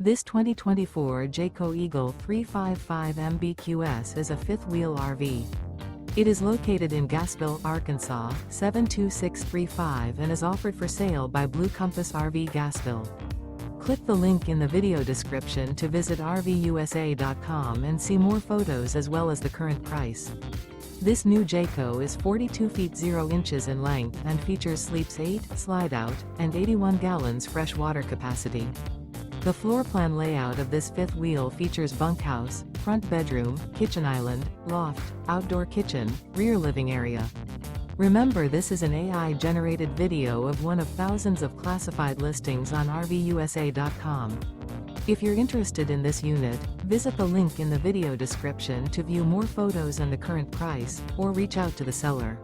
This 2024 Jayco Eagle 355 MBQS is a fifth-wheel RV. It is located in Gassville, Arkansas, 72635 and is offered for sale by Blue Compass RV Gassville. Click the link in the video description to visit RVUSA.com and see more photos as well as the current price. This new Jayco is 42 feet 0 inches in length and features sleeps 8, slide-out, and 81 gallons fresh water capacity. The floor plan layout of this fifth wheel features bunkhouse, front bedroom, kitchen island, loft, outdoor kitchen, rear living area. Remember, this is an AI-generated video of one of thousands of classified listings on RVUSA.com. If you're interested in this unit, visit the link in the video description to view more photos and the current price, or reach out to the seller.